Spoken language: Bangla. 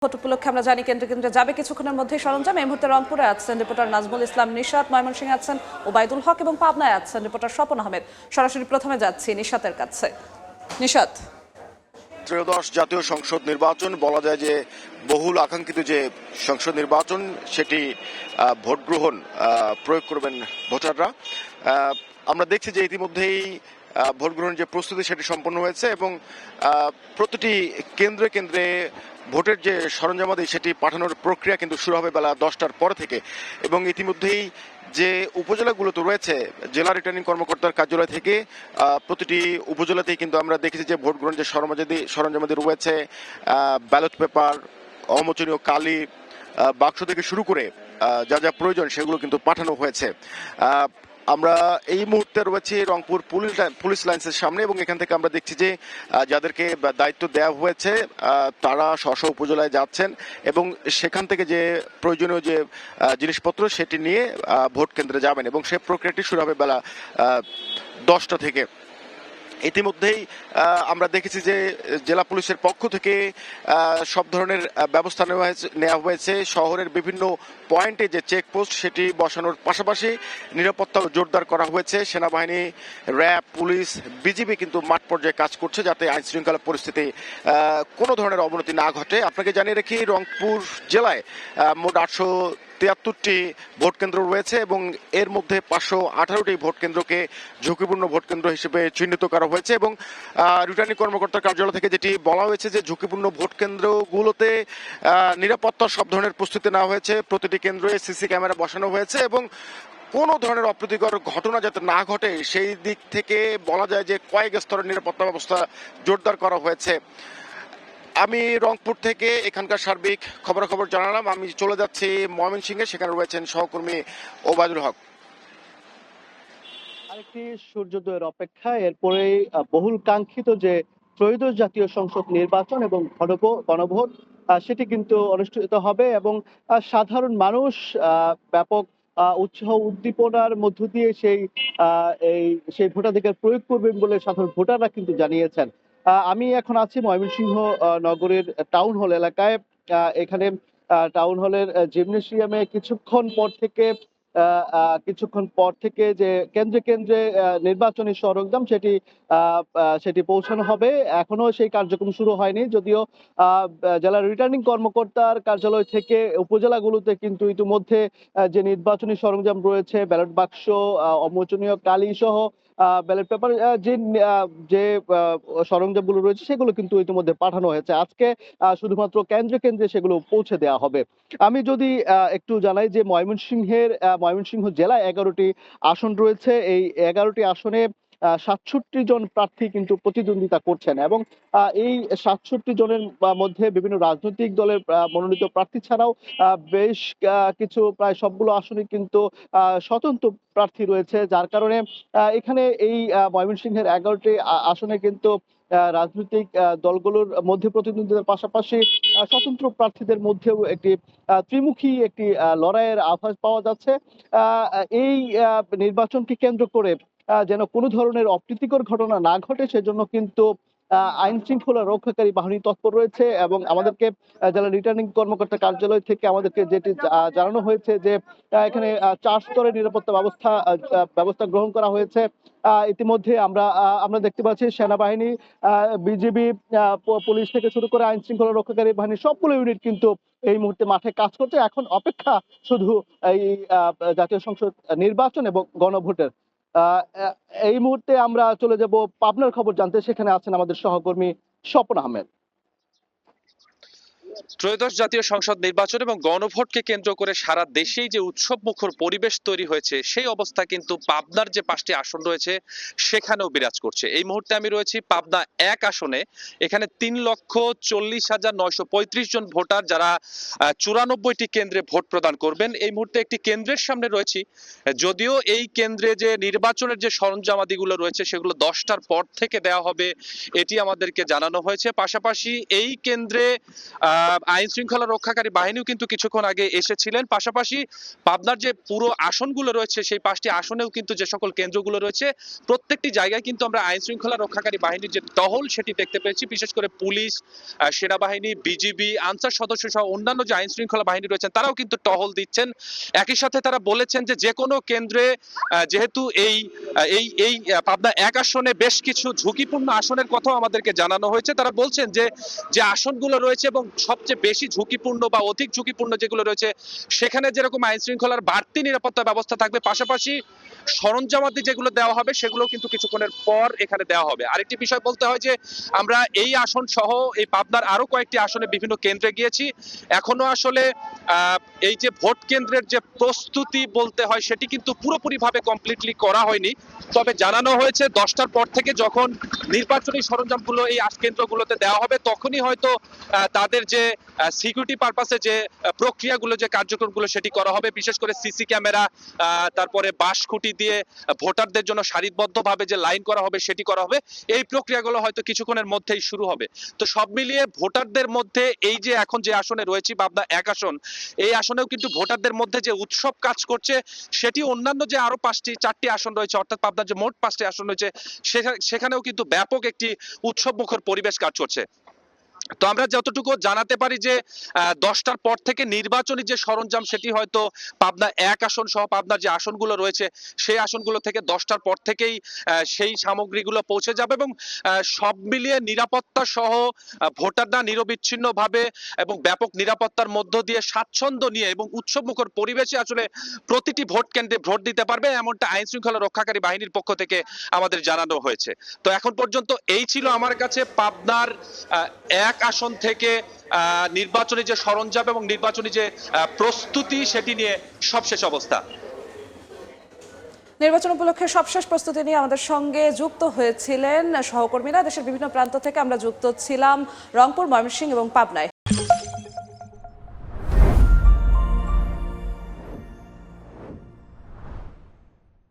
ভোট উপলক্ষে আমরা জানি কেন্দ্রে কেন্দ্রে যাবে কিছুক্ষণের মধ্যেই সরঞ্জাম। এই মুহূর্তে রংপুরে আছেন রিপোর্টার নাজমুল ইসলাম নিশাত, ময়মনসিংহে আছেন ওবায়দুল হক এবং পাবনায় আছেন রিপোর্টার স্বপন আহমেদ। সরাসরি প্রথমে যাচ্ছি নিশাতের কাছে। নিশাত, ত্রয়োদশ জাতীয় সংসদ নির্বাচন বলা যায় যে বহুল আকাঙ্ক্ষিত যে সংসদ নির্বাচন, সেটি ভোট গ্রহণ প্রয়োগ করবেন ভোটাররা। আমরা দেখছি যে ইতিমধ্যেই ভোট গ্রহণ যে প্রস্তুতি সেটি সম্পন্ন হয়েছে এবং প্রতিটি কেন্দ্রে কেন্দ্রে ভোটের যে সরঞ্জামাদি সেটি পাঠানোর প্রক্রিয়া কিন্তু শুরু হবে বেলা 10টার পর থেকে। এবং ইতিমধ্যেই যে উপজেলাগুলোতে রয়েছে জেলা রিটার্নিং কর্মকর্তার কার্যালয় থেকে প্রতিটি উপজেলাতেই কিন্তু আমরা দেখেছি যে ভোট গ্রহণ যে সরঞ্জামাদি রয়েছে, ব্যালট পেপার, অমোচনীয় কালি, বাক্স থেকে শুরু করে যা যা প্রয়োজন সেগুলো কিন্তু পাঠানো হয়েছে। আমরা এই মুহূর্তে রয়েছি রংপুর পুলিশ লাইন্সের সামনে এবং এখান থেকে আমরা দেখছি যে যাদেরকে দায়িত্ব দেওয়া হয়েছে তারা স্ব উপজেলায় যাচ্ছেন এবং সেখান থেকে যে প্রয়োজনীয় যে জিনিসপত্র সেটি নিয়ে ভোট কেন্দ্রে যাবেন এবং সে প্রক্রিয়াটি শুরু হবে বেলা 10টা থেকে। ইতিমধ্যেই আমরা দেখেছি যে জেলা পুলিশের পক্ষ থেকে সব ধরনের ব্যবস্থা নেওয়া হয়েছে। শহরের বিভিন্ন পয়েন্টে যে চেকপোস্ট সেটি বসানোর পাশাপাশি নিরাপত্তাও জোরদার করা হয়েছে। সেনাবাহিনী, র্যাব, পুলিশ, বিজিবি কিন্তু মাঠ পর্যায়ে কাজ করছে যাতে আইন শৃঙ্খলা পরিস্থিতি কোনো ধরনের অবনতি না ঘটে। আপনাকে জানিয়ে রাখি রংপুর জেলায় মোট 873টি ভোট কেন্দ্র রয়েছে এবং এর মধ্যে 518টি ভোট কেন্দ্রকে ঝুঁকিপূর্ণ ভোট কেন্দ্র হিসেবে চিহ্নিত করা হয়েছে এবং রিটার্নিং কর্মকর্তার কার্যালয় থেকে যেটি বলা হয়েছে যে ঝুঁকিপূর্ণ ভোট কেন্দ্রগুলোতে নিরাপত্তার সব ধরনের প্রস্তুতি নেওয়া হয়েছে। প্রতিটি কেন্দ্রে সিসি ক্যামেরা বসানো হয়েছে এবং কোনো ধরনের অপ্রীতিকর ঘটনা যাতে না ঘটে সেই দিক থেকে বলা যায় যে কয়েক স্তরের নিরাপত্তা ব্যবস্থা জোরদার করা হয়েছে। আমি রংপুর থেকে এখানকার সার্বিক খবরাখবর জানালাম। আমি চলে যাচ্ছি ময়মনসিংহে, সেখানে রয়েছেন সহকর্মী ওবায়দুল হক। আরেকটি সূর্যোদয়ের অপেক্ষা, এরপরেই বহুল কাঙ্ক্ষিত যে ত্রয়োদশ জাতীয় সংসদ নির্বাচন এবং গণভোট সেটি কিন্তু অনুষ্ঠিত হবে এবং সাধারণ মানুষ ব্যাপক উৎসাহ উদ্দীপনার মধ্য দিয়ে সেই ভোটাধিকার প্রয়োগ করবেন বলে সাধারণ ভোটাররা কিন্তু জানিয়েছেন। আমি এখন আছি ময়মনসিংহ নগরের টাউন হল এলাকায়। এখানে টাউন হলের জিমনেশিয়ামে কিছুক্ষণ পর থেকে যে কেন্দ্রে কেন্দ্রে নির্বাচনী সরঞ্জাম সেটি পৌঁছানো হবে। এখনো সেই কার্যক্রম শুরু হয়নি, যদিও জেলা রিটার্নিং কর্মকর্তার কার্যালয় থেকে উপজেলাগুলোতে কিন্তু ইতিমধ্যে যে নির্বাচনী সরঞ্জাম রয়েছে, ব্যালট বাক্স, অমোচনীয় কালি সহ ব্যালট পেপার, যে সরঞ্জামগুলো রয়েছে সেগুলো কিন্তু ইতিমধ্যে পাঠানো হয়েছে। আজকে শুধুমাত্র কেন্দ্রে কেন্দ্রে সেগুলো পৌঁছে দেওয়া হবে। আমি যদি একটু জানাই যে ময়মনসিংহ জেলায় 11টি আসন রয়েছে। এই 11টি আসনে 67 জন প্রার্থী কিন্তু প্রতিদ্বন্দ্বিতা করছেন এবং এই 67 জনের মধ্যে বিভিন্ন রাজনৈতিক দলের মনোনীত প্রার্থী ছাড়াও বেশ কিছু, প্রায় সবগুলো আসনে কিন্তু স্বতন্ত্র প্রার্থী রয়েছে, যার কারণে এখানে এই ময়মনসিংহের 11টি আসনে কিন্তু রাজনৈতিক দলগুলোর মধ্যে প্রতিদ্বন্দ্বিতার পাশাপাশি স্বতন্ত্র প্রার্থীদের মধ্যেও একটি ত্রিমুখী একটি লড়াইয়ের আভাস পাওয়া যাচ্ছে। এই নির্বাচনকে কেন্দ্র করে যেন কোনো ধরনের অপ্রীতিকর ঘটনা না ঘটে সেজন্য কিন্তু আইন শৃঙ্খলা রক্ষাকারী বাহিনী তৎপর রয়েছে এবং আমাদেরকে জেলা রিটার্নিং কর্মকর্তা কার্যালয় থেকে আমাদেরকে যেটি জানানো হয়েছে যে এখানে 4 স্তরের নিরাপত্তা ব্যবস্থা গ্রহণ করা হয়েছে। ইতিমধ্যে আমরা দেখতে পাচ্ছি সেনাবাহিনী, বিজিবি, পুলিশ থেকে শুরু করে আইন শৃঙ্খলা রক্ষাকারী বাহিনী সবগুলো ইউনিট কিন্তু এই মুহূর্তে মাঠে কাজ করছে। এখন অপেক্ষা শুধু এই জাতীয় সংসদ নির্বাচন এবং গণভোটের। এই মুহূর্তে আমরা চলে যাব পাবনার খবর জানতে, সেখানে আছেন আমাদের সহকর্মী স্বপন আহমেদ। ত্রয়োদশ জাতীয় সংসদ নির্বাচন এবং গণভোটকে কেন্দ্র করে সারা দেশেই যে উৎসব মুখর পরিবেশ তৈরি হয়েছে সেই অবস্থা কিন্তু পাবনার যে 5টি আসন রয়েছে সেখানেও বিরাজ করছে। এই মুহূর্তে আমি রয়েছি পাবনা 1 আসনে। এখানে 3,40,935 জন ভোটার যারা 94টি কেন্দ্রে ভোট প্রদান করবেন। এই মুহূর্তে একটি কেন্দ্রের সামনে রয়েছি, যদিও এই কেন্দ্রে যে নির্বাচনের যে সরঞ্জামাদিগুলো রয়েছে সেগুলো 10টার পর থেকে দেওয়া হবে এটি আমাদেরকে জানানো হয়েছে। পাশাপাশি এই কেন্দ্রে আইন শৃঙ্খলা রক্ষাকারী বাহিনীও কিন্তু কিছুক্ষণ আগে এসেছিলেন। পাশাপাশি পাবনার যে পুরো আসনগুলো রয়েছে সেই 5টি আসনেও কিন্তু যে সকল কেন্দ্রগুলো রয়েছে প্রত্যেকটি জায়গায় কিন্তু আমরা আইন শৃঙ্খলা রক্ষাকারী বাহিনীর যে টহল সেটি দেখতে পেয়েছি। বিশেষ করে পুলিশ, সেনাবাহিনী, বিজিবি, আনসার সদস্য সহ অন্যান্য যে আইন শৃঙ্খলা বাহিনী রয়েছেন তারাও কিন্তু টহল দিচ্ছেন। একই সাথে তারা বলেছেন যে কোনো কেন্দ্রে যেহেতু এই এই এই পাবনা 1 আসনে বেশ কিছু ঝুঁকিপূর্ণ আসনের কথাও আমাদেরকে জানানো হয়েছে। তারা বলছেন যে আসনগুলো রয়েছে এবং সবচেয়ে বেশি ঝুঁকিপূর্ণ বা অধিক ঝুঁকিপূর্ণ যেগুলো রয়েছে সেখানে যেরকম আইন শৃঙ্খলার বাড়তি নিরাপত্তা ব্যবস্থা থাকবে, পাশাপাশি সরঞ্জামাদি যেগুলো দেওয়া হবে সেগুলো কিন্তু কিছুক্ষণের পর এখানে দেওয়া হবে। আরেকটি বিষয় বলতে হয় যে আমরা এই আসন সহ এই পাবনার আরো কয়েকটি আসনে বিভিন্ন কেন্দ্রে গিয়েছি। এখনো আসলে এই যে ভোট কেন্দ্রের যে প্রস্তুতি বলতে হয় সেটি কিন্তু পুরোপুরিভাবে কমপ্লিটলি করা হয়নি। তবে জানানো হয়েছে 10টার পর থেকে যখন নির্বাচনী সরঞ্জামগুলো এই কেন্দ্রগুলোতে দেওয়া হবে তখনই হয়তো তাদের যে সিকিউরিটি পারপাসে যে প্রক্রিয়াগুলো, যে কার্যক্রমগুলো সেটি করা হবে। বিশেষ করে সিসি ক্যামেরা, তারপরে বাঁশখুঁটি দিয়ে ভোটারদের জন্য সারিবদ্ধভাবে যে লাইন করা হবে সেটি করা হবে। এই প্রক্রিয়াগুলো হয়তো কিছুক্ষণের মধ্যেই শুরু হবে। তো সব মিলিয়ে ভোটারদের মধ্যে এই যে এখন যে আসনে রয়েছে পাবনা 1 আসন, এই আসনেও কিন্তু ভোটারদের মধ্যে যে উৎসব কাজ করছে সেটি অন্যান্য যে আরো 4টি আসন রয়েছে, অর্থাৎ পাবনার যে মোট 5টি আসন রয়েছে সেখানেও কিন্তু ব্যাপক একটি উৎসব মুখর পরিবেশ কাজ করছে। তো আমরা যতটুকু জানাতে পারি যে 10টার পর থেকে নির্বাচনী যে সরঞ্জাম সেটি হয়তো পাবনা 1 আসন সহ পাবনার যে আসনগুলো রয়েছে সেই আসনগুলো থেকে 10টার পর থেকেই সেই সামগ্রীগুলো পৌঁছে যাবে এবং সব মিলিয়ে নিরাপত্তা সহ ভোটাররা নিরবিচ্ছিন্নভাবে এবং ব্যাপক নিরাপত্তার মধ্য দিয়ে স্বাচ্ছন্দ্য নিয়ে এবং উৎসবমুখর পরিবেশে আসলে প্রতিটি ভোট কেন্দ্রে ভোট দিতে পারবে, এমনটা আইন শৃঙ্খলা রক্ষাকারী বাহিনীর পক্ষ থেকে আমাদের জানানো হয়েছে। তো এখন পর্যন্ত এই ছিল আমার কাছে পাবনার 1 আসন থেকে নির্বাচনী যে সরঞ্জাম এবং নির্বাচনী যে প্রস্তুতি সেটি নিয়ে সবশেষ অবস্থা। নির্বাচন উপলক্ষে সবশেষ প্রস্তুতি নিয়ে আমাদের সঙ্গে যুক্ত হয়েছিলেন সহকর্মীরা। দেশের বিভিন্ন প্রান্ত থেকে আমরা যুক্ত ছিলাম রংপুর, ময়মনসিংহ এবং পাবনায়।